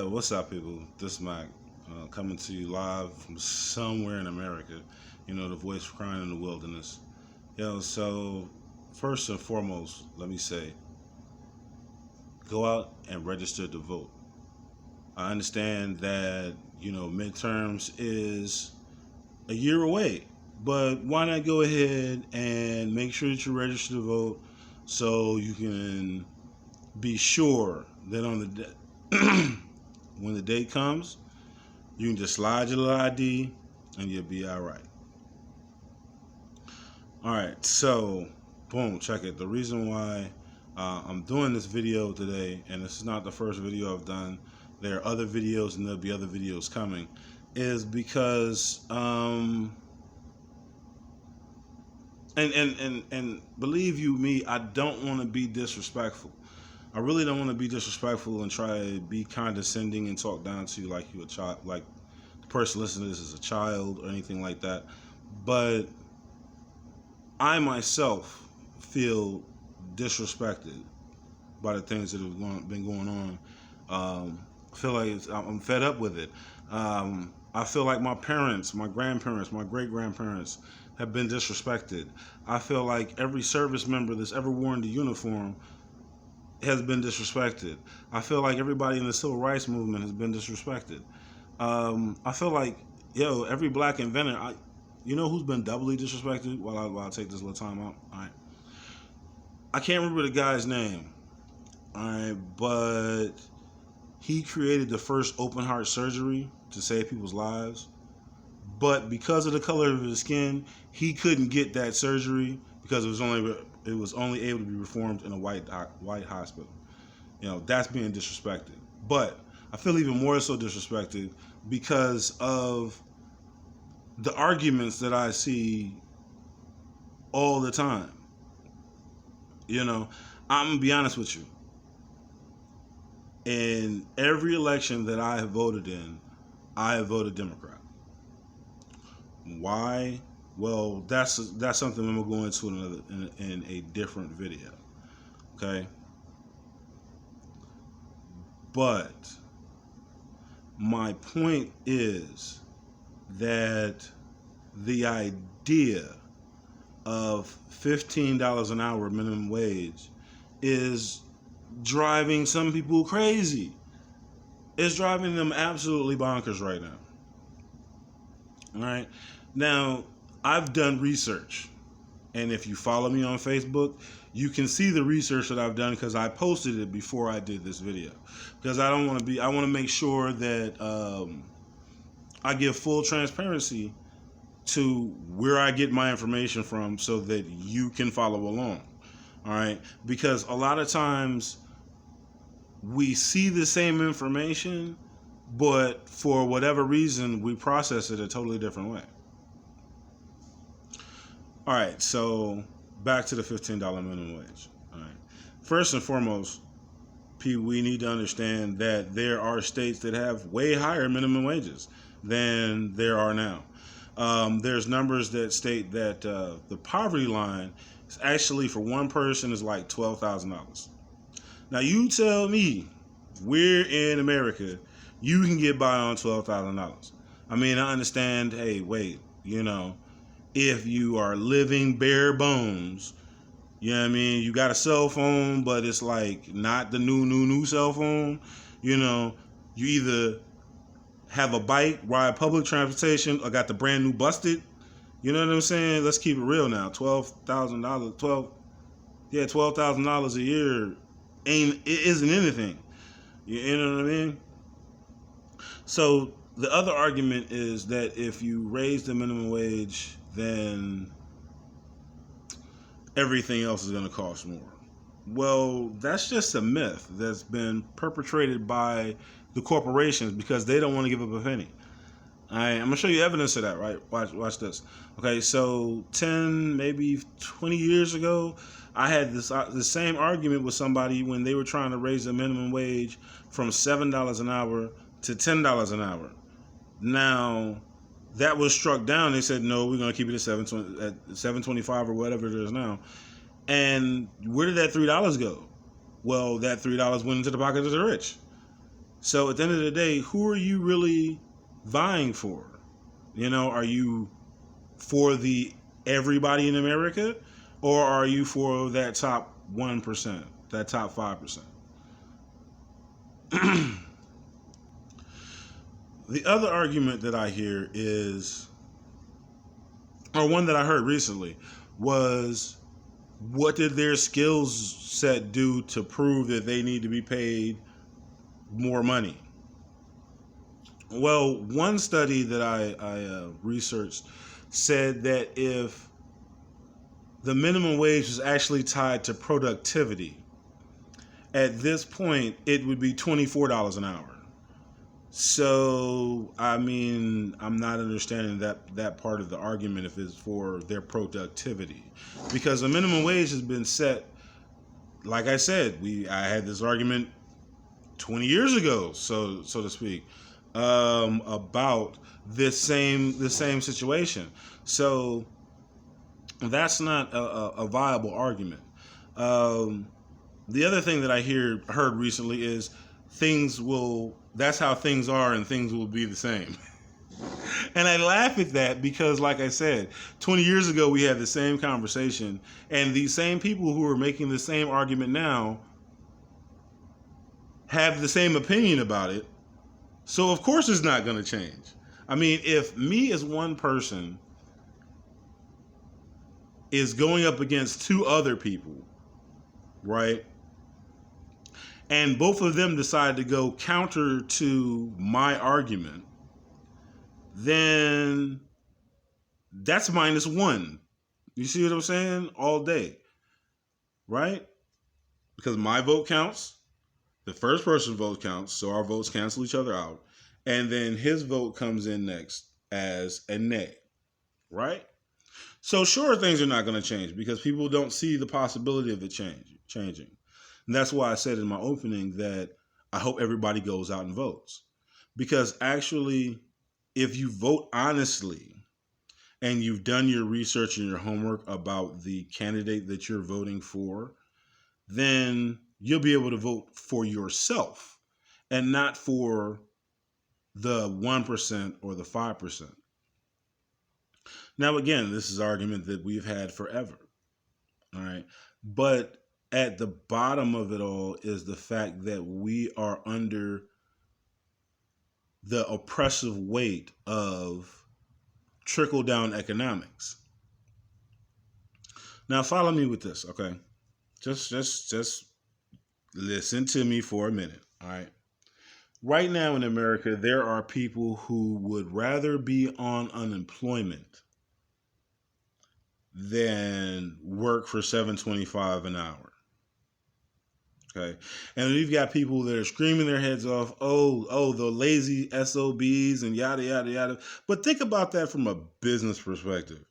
Yo, what's up, people? This is Mac, coming to you live from somewhere in America. You know, the voice crying in the wilderness. Yo, so first and foremost, let me say, go out and register to vote. I understand that, midterms is a year away, but why not go ahead and make sure that you register to vote so you can be sure that on the when the day comes, you can just slide your little ID and you'll be all right. All right, so boom, check it. The reason why I'm doing this video today, and this is not the first video I've done, there are other videos and there'll be other videos coming, is because and believe you me, I don't want to be disrespectful. I really don't want to be disrespectful and try to be condescending and talk down to you like you're a child, like the person listening to this is a child or anything like that. But I myself feel disrespected by the things that have been going on. I feel like I'm fed up with it. I feel like my parents, my grandparents, my great-grandparents have been disrespected. I feel like every service member that's ever worn the uniform has been disrespected. I feel like everybody in the civil rights movement has been disrespected. I feel like, every black inventor, you know who's been doubly disrespected while I take this little time out? All right. I can't remember the guy's name, all right, but he created the first open heart surgery to save people's lives. But because of the color of his skin, he couldn't get that surgery because it was only able to be performed in a white hospital. That's being disrespected. But I feel even more so disrespected because of the arguments that I see all the time. I'm gonna be honest with you. In every election that I have voted in, I have voted Democrat. Why? Well, that's something I'm gonna go into in a different video. Okay. But my point is that the idea of $15 an hour minimum wage is driving some people crazy. It's driving them absolutely bonkers right now. All right. Now, I've done research. And if you follow me on Facebook, you can see the research that I've done because I posted it before I did this video. Because I want to make sure that I give full transparency to where I get my information from so that you can follow along. All right. Because a lot of times we see the same information, but for whatever reason, we process it a totally different way. All right, so back to the $15 minimum wage. All right. First and foremost, we need to understand that there are states that have way higher minimum wages than there are now. There's numbers that state that the poverty line is actually for one person is like $12,000. Now you tell me, we're in America, you can get by on $12,000. I mean, I understand. Hey, wait, if you are living bare bones, you got a cell phone, but it's like not the new cell phone. You either have a bike, ride public transportation, or got the brand new busted. You know what I'm saying? Let's keep it real now. $12,000 a year isn't anything. You know what I mean? So the other argument is that if you raise the minimum wage, then everything else is going to cost more. Well, that's just a myth that's been perpetrated by the corporations because they don't want to give up a penny. I'm going to show you evidence of that, right? Watch this. Okay, so 10, maybe 20 years ago, I had the same argument with somebody when they were trying to raise the minimum wage from $7 an hour to $10 an hour. Now, that was struck down. They said, no, we're going to keep it at $7.25 or whatever it is now. And where did that $3 go? Well, that $3 went into the pockets of the rich. So at the end of the day, who are you really vying for? Are you for the everybody in America, or are you for that top 1%, that top 5%? The other argument that I hear is, or one that I heard recently, was what did their skills set do to prove that they need to be paid more money? Well, one study that I researched said that if the minimum wage was actually tied to productivity, at this point it would be $24 an hour. So, I mean, I'm not understanding that part of the argument if it's for their productivity, because the minimum wage has been set. Like I said, I had this argument 20 years ago, so to speak, about this same situation. So that's not a viable argument. Um, the other thing that I heard recently is things will. That's how things are, and things will be the same. And I laugh at that because, like I said, 20 years ago we had the same conversation, and these same people who are making the same argument now have the same opinion about it. So of course it's not going to change. I mean, if me as one person is going up against two other people, right? And both of them decide to go counter to my argument, then that's -1. You see what I'm saying? All day, right? Because my vote counts, the first person's vote counts, so our votes cancel each other out. And then his vote comes in next as a nay, right? So sure, things are not going to change because people don't see the possibility of it changing. And that's why I said in my opening that I hope everybody goes out and votes. Because actually, if you vote honestly and you've done your research and your homework about the candidate that you're voting for, then you'll be able to vote for yourself and not for the 1% or the 5%. Now, again, this is an argument that we've had forever. All right. But at the bottom of it all is the fact that we are under the oppressive weight of trickle down economics. Now, follow me with this, okay? Just listen to me for a minute, all right? Right now in America, there are people who would rather be on unemployment than work for $7.25 an hour. Okay. And we've got people that are screaming their heads off, the lazy SOBs and yada, yada, yada. But think about that from a business perspective.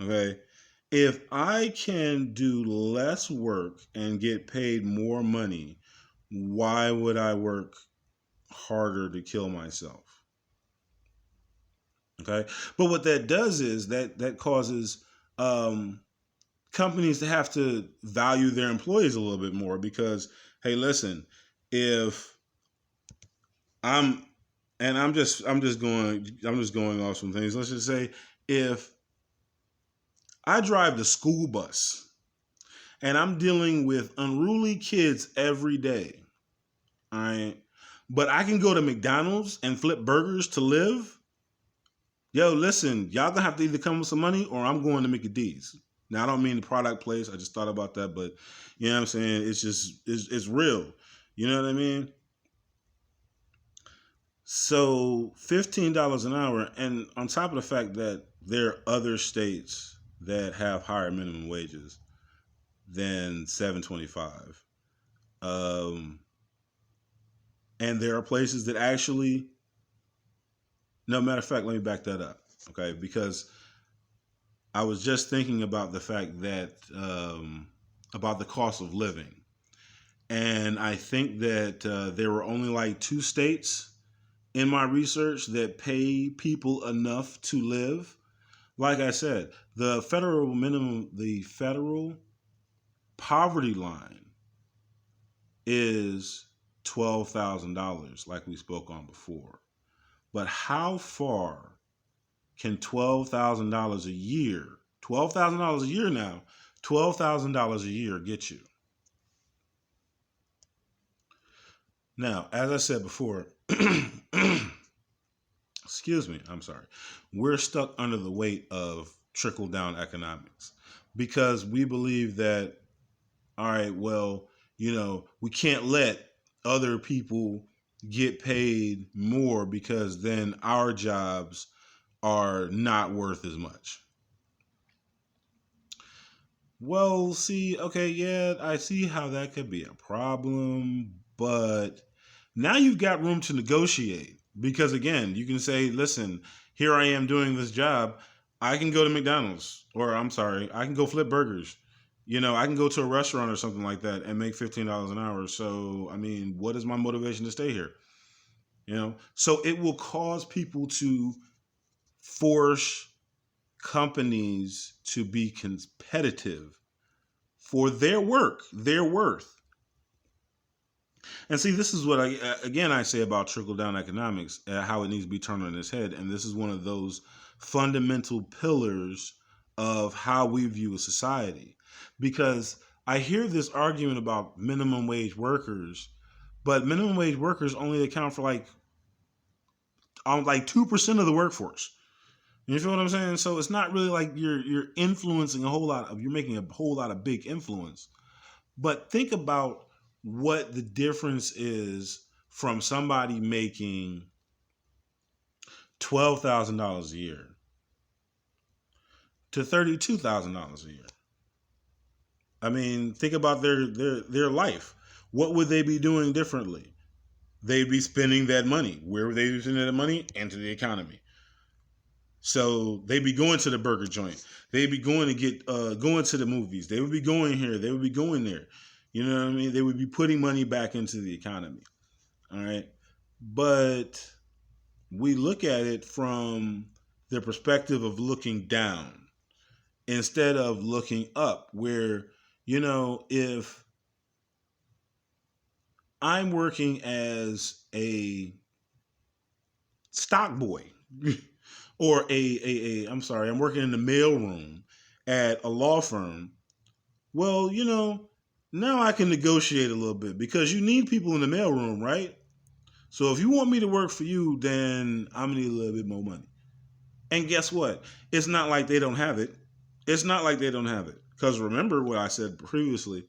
Okay. If I can do less work and get paid more money, why would I work harder to kill myself? Okay. But what that does is that causes companies to have to value their employees a little bit more because, hey, listen, if I'm just going off some things. Let's just say if I drive the school bus and I'm dealing with unruly kids every day, all right, but I can go to McDonald's and flip burgers to live. Yo, listen, y'all gonna have to either come with some money or I'm going to Mickey D's. Now, I don't mean the product place. I just thought about that, but you know what I'm saying? It's real. You know what I mean? So $15 an hour, and on top of the fact that there are other states that have higher minimum wages than $7.25, and there are places that actually, no, matter of fact, let me back that up, okay? Because I was just thinking about the fact that about the cost of living, and I think that there were only like 2 states in my research that pay people enough to live. Like I said, the federal poverty line is $12,000 like we spoke on before. But how far can $12,000 a year, $12,000 a year now, $12,000 a year get you? Now, as I said before, excuse me, I'm sorry, we're stuck under the weight of trickle down economics because we believe that, all right, well, we can't let other people get paid more because then our jobs are not worth as much. Well, see, okay, yeah, I see how that could be a problem, but now you've got room to negotiate because, again, you can say, listen, here I am doing this job. I can go to McDonald's, or I'm sorry, I can go flip burgers. I can go to a restaurant or something like that and make $15 an hour. So, I mean, what is my motivation to stay here? So it will cause people to force companies to be competitive for their work, their worth. And see, this is what I say about trickle down economics, how it needs to be turned on its head. And this is one of those fundamental pillars of how we view a society. Because I hear this argument about minimum wage workers, but minimum wage workers only account for like 2% of the workforce. You feel what I'm saying? So it's not really like you're influencing you're making a whole lot of big influence. But think about what the difference is from somebody making $12,000 a year to $32,000 a year. I mean, think about their life. What would they be doing differently? They'd be spending that money. Where would they be spending that money? Into the economy. So they'd be going to the burger joint. They'd be going to going to the movies. They would be going here. They would be going there. You know what I mean? They would be putting money back into the economy. All right. But we look at it from the perspective of looking down instead of looking up, where, if I'm working as a stock boy or I'm working in the mailroom at a law firm. Well, now I can negotiate a little bit because you need people in the mailroom, right? So if you want me to work for you, then I'm gonna need a little bit more money. And guess what? It's not like they don't have it. It's not like they don't have it. Because remember what I said previously,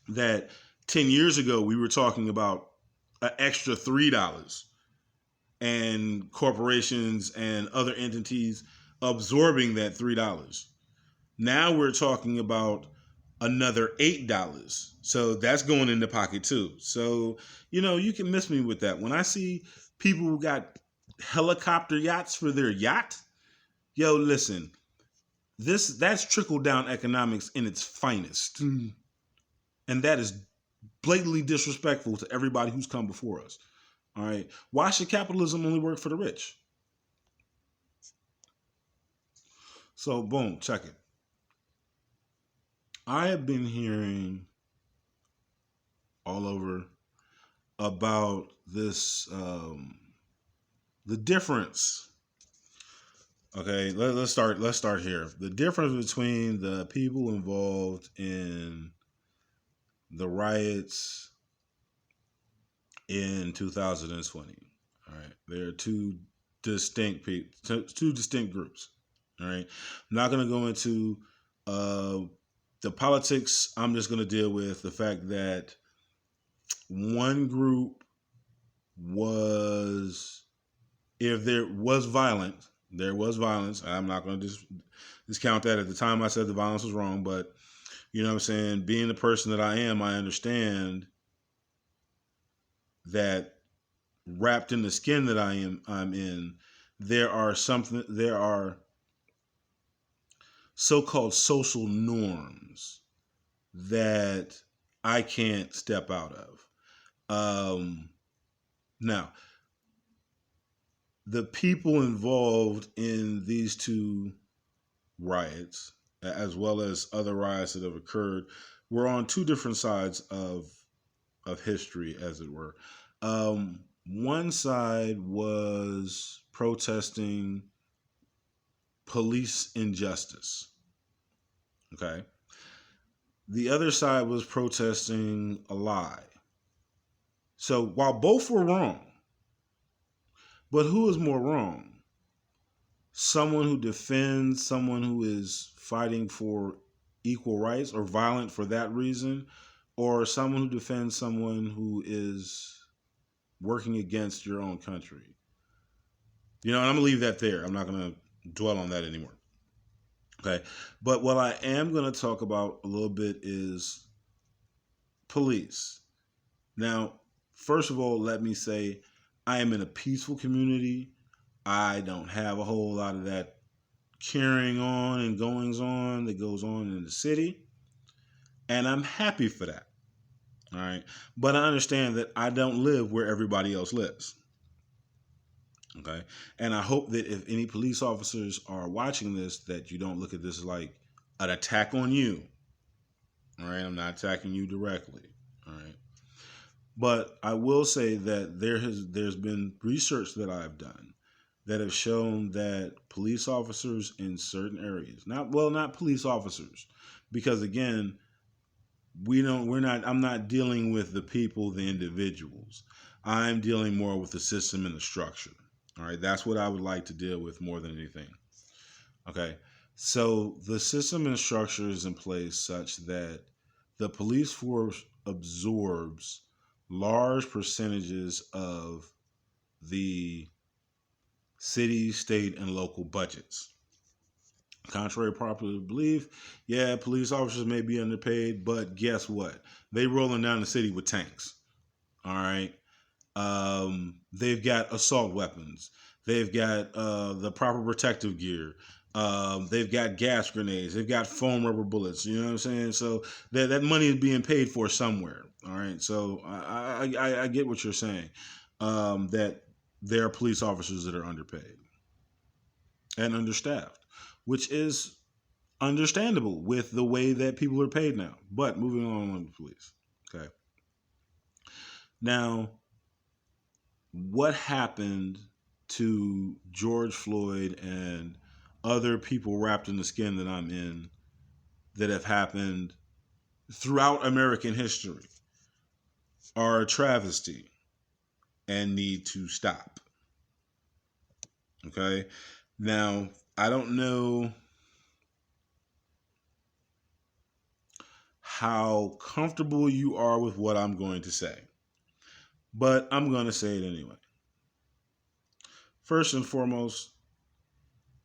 that 10 years ago we were talking about an extra $3 and corporations and other entities absorbing that $3. Now we're talking about another $8. So that's going in the pocket too. So, you can miss me with that. When I see people who got helicopter yachts for their yacht, yo, listen, that's trickle down economics in its finest. And that is blatantly disrespectful to everybody who's come before us. All right. Why should capitalism only work for the rich? So, boom, check it. I have been hearing all over about this, the difference. Okay, let's start here. The difference between the people involved in the riots in 2020. All right, there are two distinct groups. All right, I'm not going to go into the politics. I'm just going to deal with the fact that one group was, if there was violence. I'm not going to discount that. At the time I said the violence was wrong, but you know what I'm saying? Being the person that I am, I understand that wrapped in the skin that I'm in, there are so-called social norms that I can't step out of. Now, the people involved in these two riots, as well as other riots that have occurred, were on two different sides of of history, as it were. One side was protesting police injustice. Okay. The other side was protesting a lie. So while both were wrong, but who is more wrong? Someone who defends someone who is fighting for equal rights or violent for that reason, or someone who defends someone who is working against your own country? And I'm going to leave that there. I'm not going to dwell on that anymore. Okay. But what I am going to talk about a little bit is police. Now, first of all, let me say I am in a peaceful community. I don't have a whole lot of that carrying on and goings on that goes on in the city. And I'm happy for that. All right. But I understand that I don't live where everybody else lives. Okay. And I hope that if any police officers are watching this, that you don't look at this like an attack on you. All right. I'm not attacking you directly. All right. But I will say that there's been research that I've done that have shown that police officers in certain areas, not police officers, because again, I'm not dealing with the people, the individuals. I'm dealing more with the system and the structure. All right. That's what I would like to deal with more than anything. Okay. So the system and structure is in place such that the police force absorbs large percentages of the city, state, and local budgets. Contrary to popular belief, yeah, police officers may be underpaid, but guess what? They rolling down the city with tanks. All right. They've got assault weapons. They've got the proper protective gear. They've got gas grenades. They've got foam rubber bullets. You know what I'm saying? So that money is being paid for somewhere. All right. So I get what you're saying. That there are police officers that are underpaid and understaffed, which is understandable with the way that people are paid now. But moving on with the police. Okay. Now, what happened to George Floyd and other people wrapped in the skin that I'm in that have happened throughout American history are a travesty and need to stop. Okay? Now, I don't know how comfortable you are with what I'm going to say, but I'm going to say it anyway. First and foremost,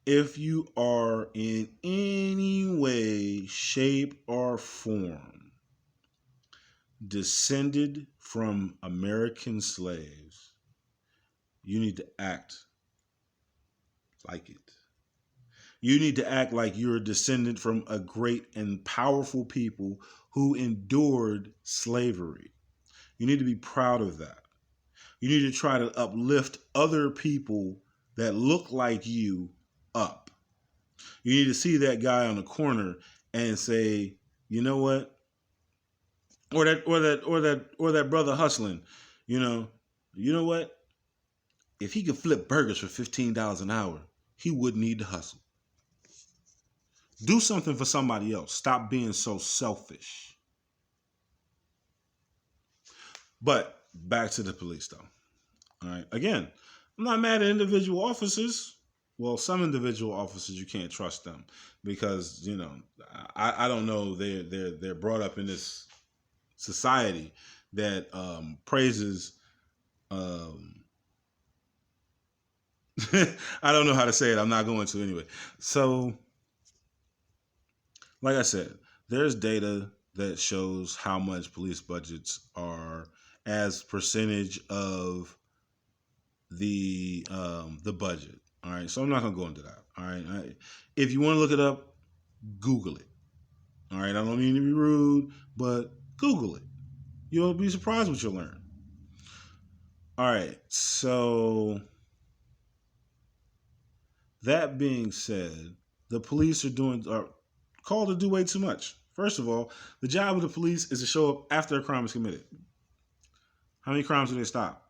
if you are in any way, shape, or form descended from American slaves, you need to act like it. You need to act like you're a descendant from a great and powerful people who endured slavery. You need to be proud of that. You need to try to uplift other people that look like you up. You need to see that guy on the corner and say, you know what? Or that brother hustling, you know what? If he could flip burgers for $15 an hour, he wouldn't need to hustle. Do something for somebody else. Stop being so selfish. But back to the police, though. All right. Again, I'm not mad at individual officers. Well, some individual officers, you can't trust them because I don't know, they're brought up in this society that praises. I don't know how to say it. I'm not going to anyway. So, like I said, there's data that shows how much police budgets are as percentage of the budget. All right, so I'm not gonna go into that. All right, if you want to look it up, Google it. All right, I don't mean to be rude, but Google it. You'll be surprised what you'll learn. All right, so that being said, the police are called to do way too much. First of all, the job of the police is to show up after a crime is committed. How many crimes do they stop?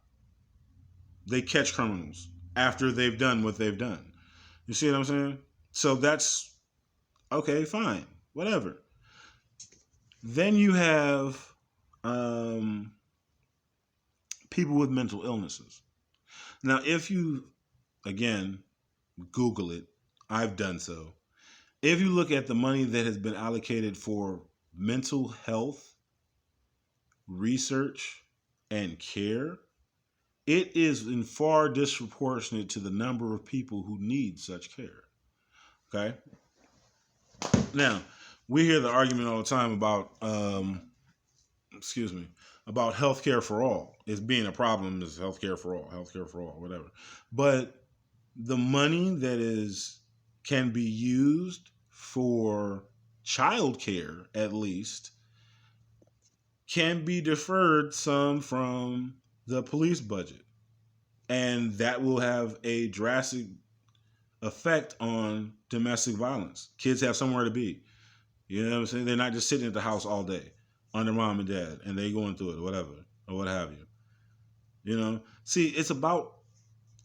They catch criminals after they've done what they've done. You see what I'm saying? So that's okay, fine, whatever. Then you have um, people with mental illnesses. Now, if you, again, Google it, I've done so. If you look at the money that has been allocated for mental health research and care, it is in far disproportionate to the number of people who need such care. Okay? Now, we hear the argument all the time about, about healthcare for all. It's being a problem is healthcare for all, whatever. But the money that can be used for child care, at least, can be deferred some from the police budget. And that will have a drastic effect on domestic violence. Kids have somewhere to be. You know what I'm saying? They're not just sitting at the house all day under mom and dad and they going through it or whatever or what have you. You know? See, it's about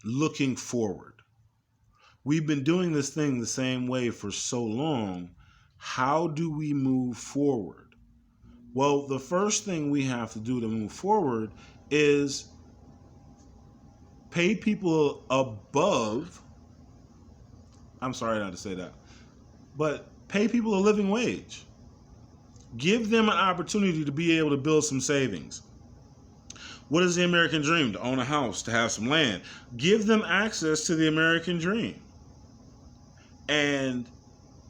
looking forward. We've been doing this thing the same way for so long. How do we move forward? Well, the first thing we have to do to move forward is pay people above, I'm sorry not to say that, but pay people a living wage. Give them an opportunity to be able to build some savings. What is the American dream? To own a house, to have some land. Give them access to the American dream. And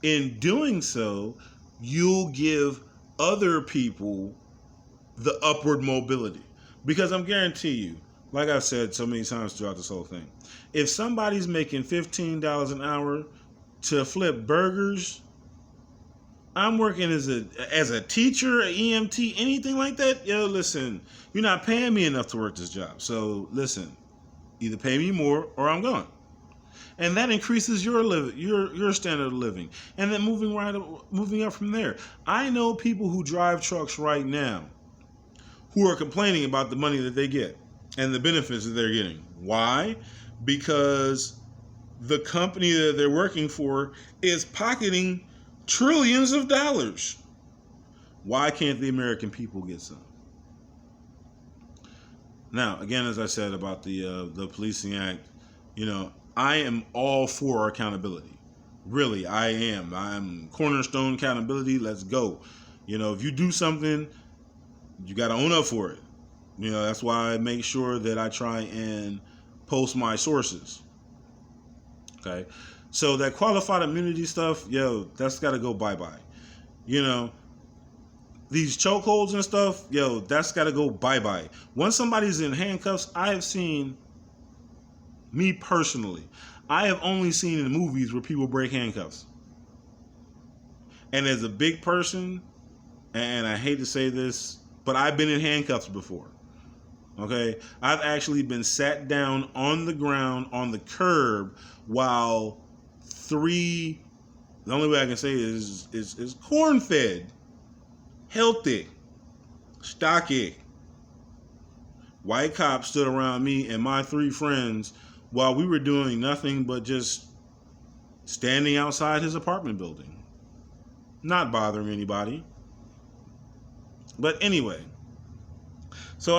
in doing so, you'll give other people the upward mobility. Because I'm guarantee you, like I've said so many times throughout this whole thing, if somebody's making $15 an hour to flip burgers, I'm working as a teacher, an EMT, anything like that. Yo, listen, you're not paying me enough to work this job. So listen, either pay me more or I'm gone. And that increases your standard of living. And then moving up from there. I know people who drive trucks right now who are complaining about the money that they get and the benefits that they're getting. Why? Because the company that they're working for is pocketing trillions of dollars. Why can't the American people get some? Now, again, as I said about the Policing Act, I am all for accountability. Really, I am. I'm cornerstone accountability. Let's go. If you do something, you got to own up for it. That's why I make sure that I try and post my sources. Okay. So that qualified immunity stuff, that's got to go bye-bye. These chokeholds and stuff, that's got to go bye-bye. Once somebody's in handcuffs, I have seen, me personally, I have only seen in movies where people break handcuffs. And as a big person, and I hate to say this, but I've been in handcuffs before. Okay? I've actually been sat down on the ground, on the curb, while the only way I can say it is corn-fed, healthy, stocky white cops stood around me and my 3 friends while we were doing nothing but just standing outside his apartment building, not bothering anybody. But anyway, so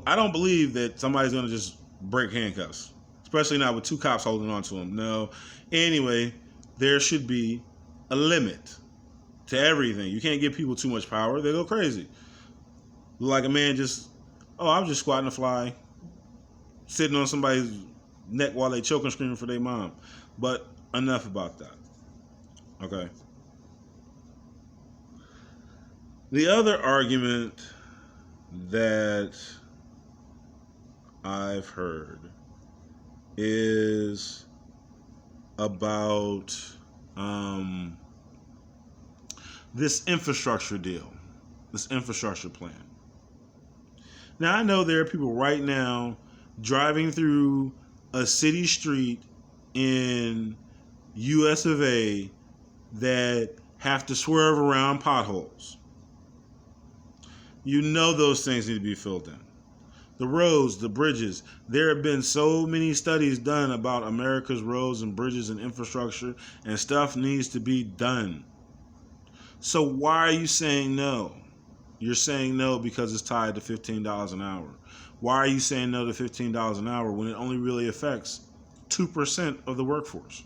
I don't believe that somebody's gonna just break handcuffs, especially not with 2 cops holding on to them. No. Anyway, there should be a limit to everything. You can't give people too much power; they go crazy. Like a man I'm just squatting a fly, sitting on somebody's neck while they choke and screaming for their mom. But enough about that. Okay. The other argument that I've heard is about this infrastructure deal, this infrastructure plan. Now, I know there are people right now driving through a city street in US of A that have to swerve around potholes. Those things need to be filled in. The roads, the bridges. There have been so many studies done about America's roads and bridges and infrastructure, and stuff needs to be done. So why are you saying no? You're saying no because it's tied to $15 an hour. Why are you saying no to $15 an hour when it only really affects 2% of the workforce?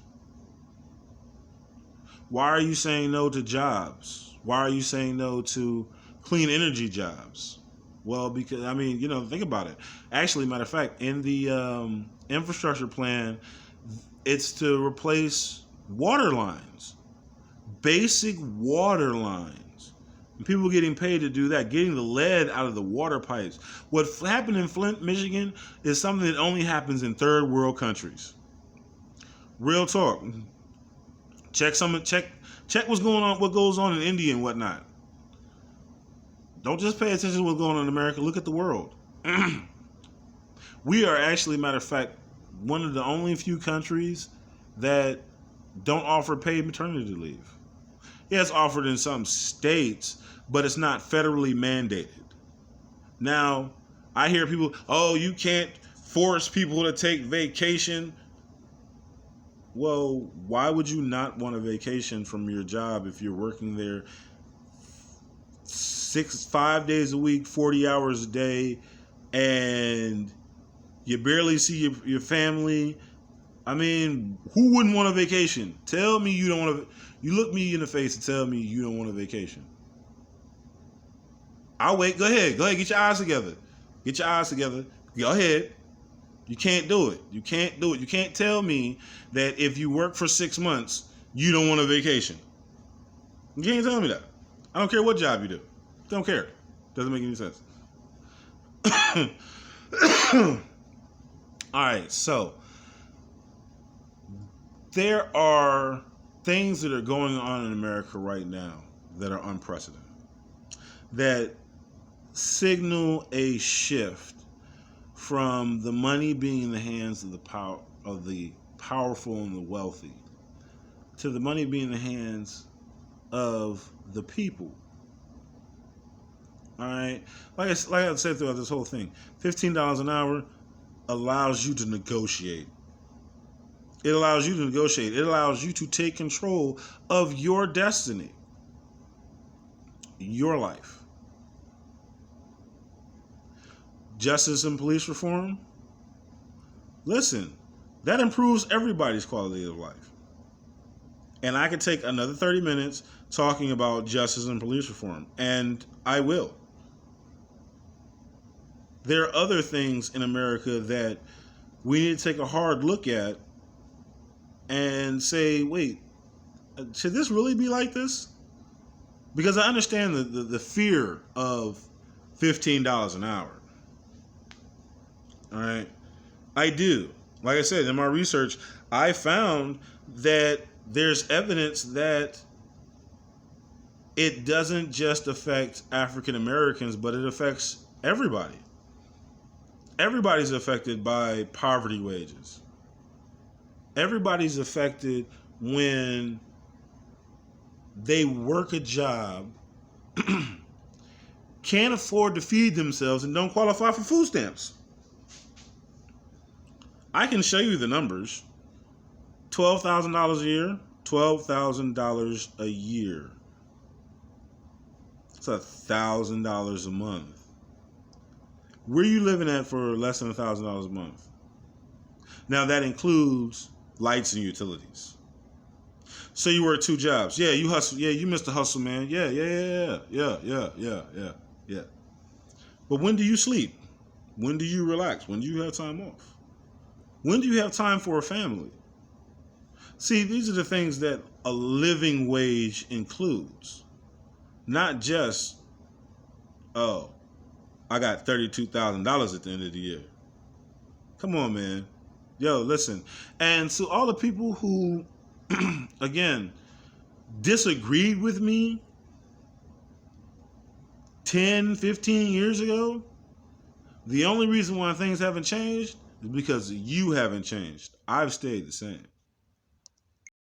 Why are you saying no to jobs? Why are you saying no to clean energy jobs? Well, because, I mean, think about it. Actually, matter of fact, in the infrastructure plan, it's to replace water lines, basic water lines. And people getting paid to do that, getting the lead out of the water pipes. What happened in Flint, Michigan is something that only happens in third world countries. Real talk. Check what's going on, what goes on in India and whatnot. Don't just pay attention to what's going on in America. Look at the world. We are actually, matter of fact, one of the only few countries that don't offer paid maternity leave. Yeah, it's offered in some states, but it's not federally mandated. Now, I hear people, oh, you can't force people to take vacation. Well, why would you not want a vacation from your job if you're working there 5 days a week, 40 hours a day, and you barely see your family? I mean, who wouldn't want a vacation? Tell me you don't want to. You look me in the face and tell me you don't want a vacation. I'll wait. Go ahead. Get your eyes together. Go ahead. You can't do it. You can't tell me that if you work for 6 months, you don't want a vacation. You can't tell me that. I don't care what job you do. Don't care. Doesn't make any sense. All right, so there are things that are going on in America right now that are unprecedented, that signal a shift from the money being in the hands of the powerful and the wealthy to the money being in the hands of the people. All right, like I said throughout this whole thing, $15 an hour allows you to negotiate. It allows you to negotiate. It allows you to take control of your destiny, your life. Justice and police reform, listen, that improves everybody's quality of life. And I could take another 30 minutes talking about justice and police reform, and I will. There are other things in America that we need to take a hard look at and say, wait, should this really be like this? Because I understand the fear of $15 an hour. All right. I do. Like I said, in my research, I found that there's evidence that it doesn't just affect African Americans, but it affects everybody. Everybody's affected by poverty wages. Everybody's affected when they work a job, can't afford to feed themselves, and don't qualify for food stamps. I can show you the numbers. $12,000 a year, $12,000 a year. It's $1,000 a month. Where are you living at for less than $1,000 a month? Now that includes lights and utilities. So you work 2 jobs. Yeah, you hustle. Yeah, you missed the hustle, man. Yeah. But when do you sleep? When do you relax? When do you have time off? When do you have time for a family? See, these are the things that a living wage includes. Not just, oh, I got $32,000 at the end of the year. Come on, man. Yo, listen. And to all the people who, again, disagreed with me 10, 15 years ago, the only reason why things haven't changed is because you haven't changed. I've stayed the same.